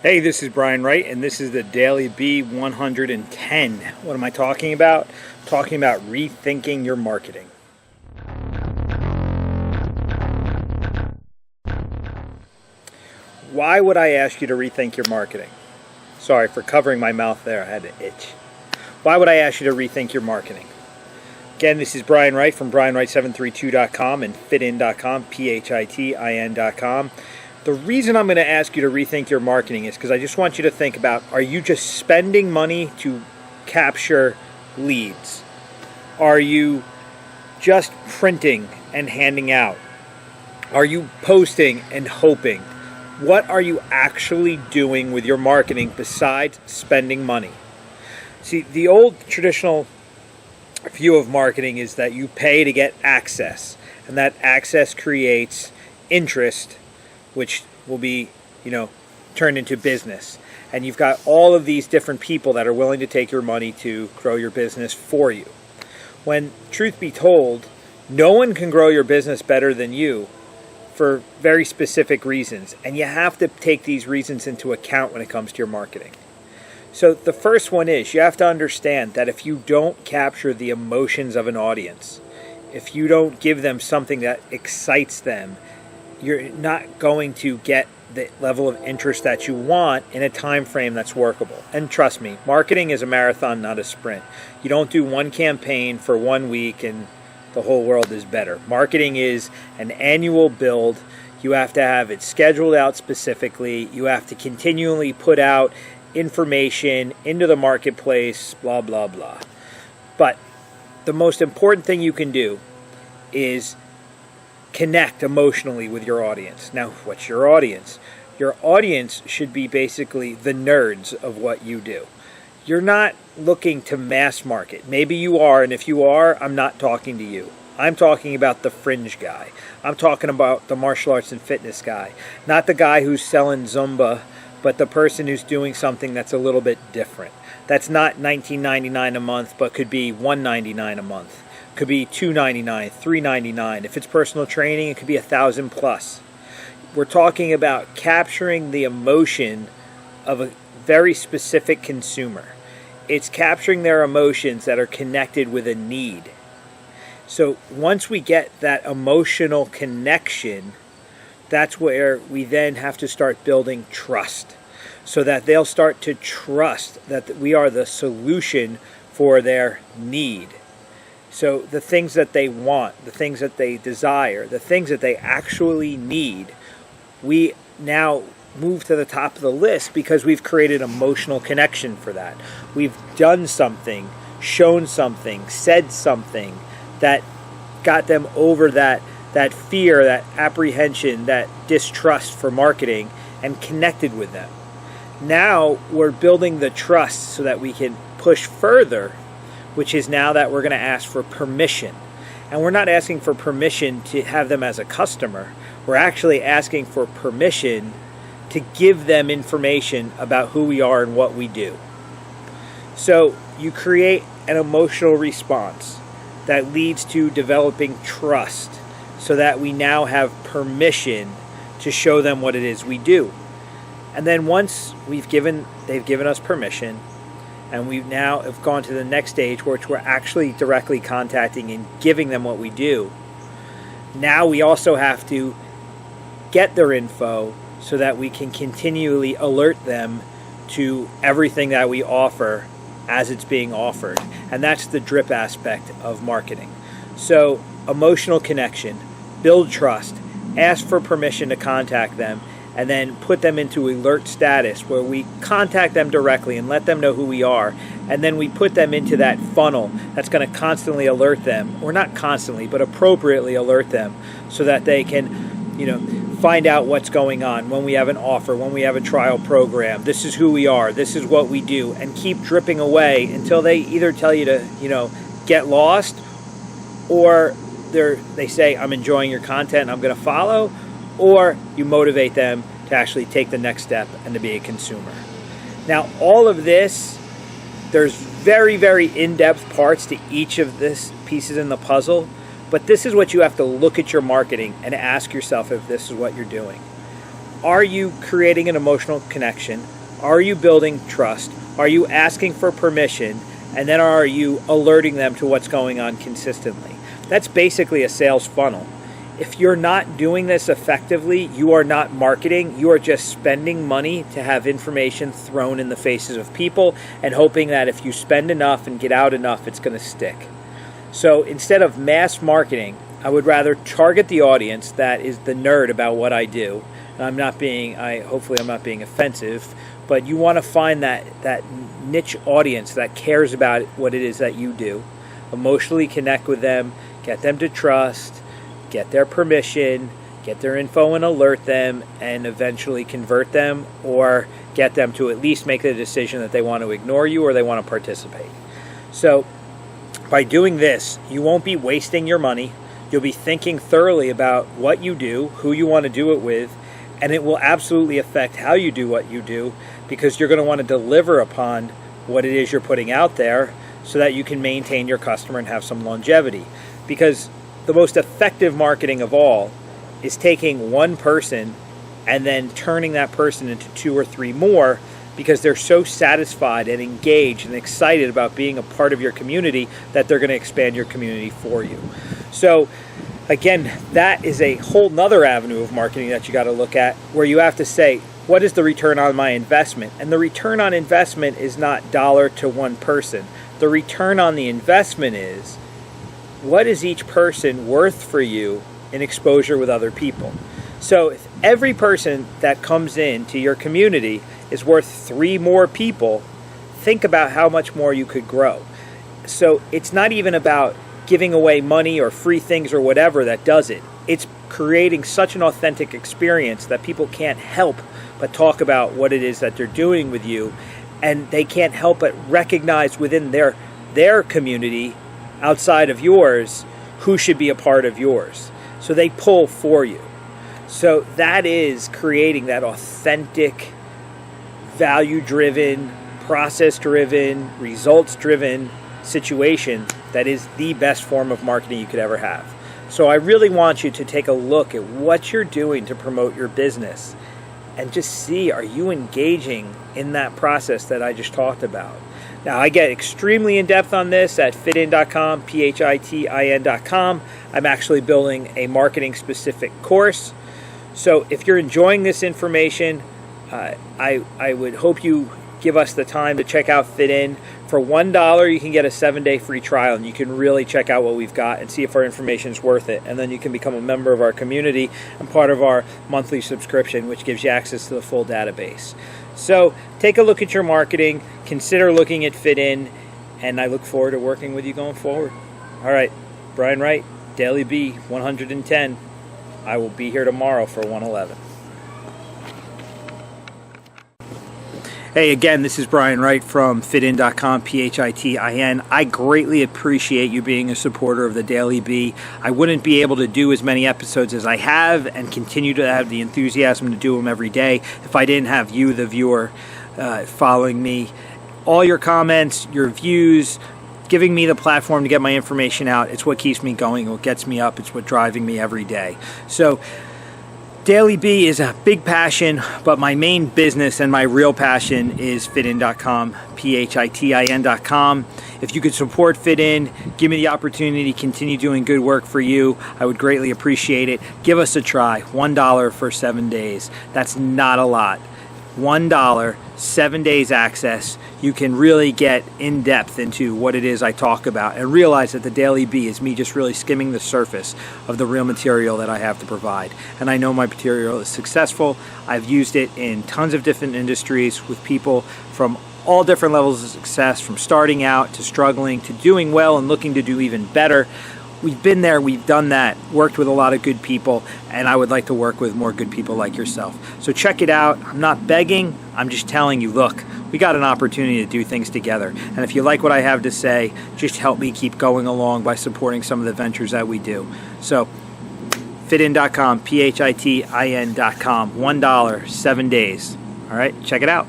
Hey, this is Brian Wright, and this is the Daily B110. What am I talking about? I'm talking about rethinking your marketing. Why would I ask you to rethink your marketing? Sorry for covering my mouth there, I had to itch. Why would I ask you to rethink your marketing? Again, this is Brian Wright from BrianWright732.com and fitin.com, PHITIN.com. The reason I'm going to ask you to rethink your marketing is because I just want you to think about, are you just spending money to capture leads? Are you just printing and handing out? Are you posting and hoping? What are you actually doing with your marketing besides spending money? See, the old traditional view of marketing is that you pay to get access, and that access creates interest, which will be, turned into business. And you've got all of these different people that are willing to take your money to grow your business for you. When, truth be told, no one can grow your business better than you for very specific reasons. And you have to take these reasons into account when it comes to your marketing. So the first one is you have to understand that if you don't capture the emotions of an audience, if you don't give them something that excites them, you're not going to get the level of interest that you want in a time frame that's workable. And trust me, marketing is a marathon, not a sprint. You don't do one campaign for 1 week and the whole world is better. Marketing is an annual build. You have to have it scheduled out specifically. You have to continually put out information into the marketplace, blah, blah, blah. But the most important thing you can do is connect emotionally with your audience. Now, what's your audience? Your audience should be basically the nerds of what you do. You're not looking to mass market. Maybe you are, and if you are, I'm not talking to you. I'm talking about the fringe guy. I'm talking about the martial arts and fitness guy. Not the guy who's selling Zumba, but the person who's doing something that's a little bit different. That's not $19.99 a month, but could be $199 a month. Could be $299, $399. If it's personal training, it could be $1,000 plus. We're talking about capturing the emotion of a very specific consumer. It's capturing their emotions that are connected with a need. So once we get that emotional connection, that's where we then have to start building trust so that they'll start to trust that we are the solution for their need. So the things that they want, the things that they desire, the things that they actually need, we now move to the top of the list because we've created emotional connection for that. We've done something, shown something, said something that got them over that fear, that apprehension, that distrust for marketing and connected with them. Now we're building the trust so that we can push further, which is now that we're going to ask for permission. And we're not asking for permission to have them as a customer. We're actually asking for permission to give them information about who we are and what we do. So you create an emotional response that leads to developing trust so that we now have permission to show them what it is we do. And then once they've given us permission, and we now have gone to the next stage, which we're actually directly contacting and giving them what we do. Now we also have to get their info so that we can continually alert them to everything that we offer as it's being offered. And that's the drip aspect of marketing. So emotional connection, build trust, ask for permission to contact them, and then put them into alert status where we contact them directly and let them know who we are. And then we put them into that funnel that's going to constantly alert them, or not constantly, but appropriately alert them so that they can, find out what's going on when we have an offer, when we have a trial program. This is who we are. This is what we do. And keep dripping away until they either tell you to, get lost, or they say, I'm enjoying your content and I'm going to follow, or you motivate them to actually take the next step and to be a consumer. Now, all of this, there's very, very in-depth parts to each of this pieces in the puzzle, but this is what you have to look at your marketing and ask yourself if this is what you're doing. are you creating an emotional connection? Are you building trust? Are you asking for permission? And then are you alerting them to what's going on consistently? That's basically a sales funnel. If you're not doing this effectively, you are not marketing. You are just spending money to have information thrown in the faces of people and hoping that if you spend enough and get out enough, it's going to stick. So instead of mass marketing, I would rather target the audience that is the nerd about what I do. And hopefully I'm not being offensive, but you want to find that niche audience that cares about what it is that you do. Emotionally connect with them, get them to trust, get their permission, get their info and alert them, and eventually convert them or get them to at least make the decision that they want to ignore you or they want to participate. So by doing this, you won't be wasting your money. You'll be thinking thoroughly about what you do, who you want to do it with, and it will absolutely affect how you do what you do because you're going to want to deliver upon what it is you're putting out there so that you can maintain your customer and have some longevity. Because the most effective marketing of all is taking one person and then turning that person into 2 or 3 more because they're so satisfied and engaged and excited about being a part of your community that they're going to expand your community for you. So again, that is a whole nother avenue of marketing that you got to look at where you have to say, what is the return on my investment? And the return on investment is not dollar to one person. The return on the investment is, what is each person worth for you in exposure with other people? So if every person that comes into your community is worth 3 more people, think about how much more you could grow. So it's not even about giving away money or free things or whatever that does it. It's creating such an authentic experience that people can't help but talk about what it is that they're doing with you, and they can't help but recognize within their community outside of yours who should be a part of yours. So they pull for you. So that is creating that authentic, value-driven, process-driven, results-driven situation that is the best form of marketing you could ever have. So I really want you to take a look at what you're doing to promote your business and just see, are you engaging in that process that I just talked about? Now, I get extremely in-depth on this at fitin.com, PHITIN.com. I'm actually building a marketing-specific course. So if you're enjoying this information, I would hope you give us the time to check out FitIn. For $1, you can get a 7-day free trial, and you can really check out what we've got and see if our information is worth it. And then you can become a member of our community and part of our monthly subscription, which gives you access to the full database. So take a look at your marketing, consider looking at FitIn, and I look forward to working with you going forward. All right, Brian Wright, Daily B 110. I will be here tomorrow for 111. Hey, again, this is Brian Wright from fitin.com, PHITIN. I greatly appreciate you being a supporter of the Daily B. I wouldn't be able to do as many episodes as I have and continue to have the enthusiasm to do them every day if I didn't have you, the viewer, following me. All your comments, your views, giving me the platform to get my information out, it's what keeps me going, what gets me up, it's what driving me every day. So Daily B is a big passion, but my main business and my real passion is fitin.com, PHITIN.com. If you could support FitIn, give me the opportunity to continue doing good work for you, I would greatly appreciate it. Give us a try. $1 for 7 days. That's not a lot. $1, 7 days access. You can really get in depth into what it is I talk about and realize that the Daily B is me just really skimming the surface of the real material that I have to provide. And I know my material is successful. I've used it in tons of different industries with people from all different levels of success, from starting out to struggling to doing well and looking to do even better. We've been there, we've done that, worked with a lot of good people, and I would like to work with more good people like yourself. So check it out. I'm not begging, I'm just telling you, look, we got an opportunity to do things together. And if you like what I have to say, just help me keep going along by supporting some of the ventures that we do. So fitin.com, PHITIN.com, $1, 7 days. All right, check it out.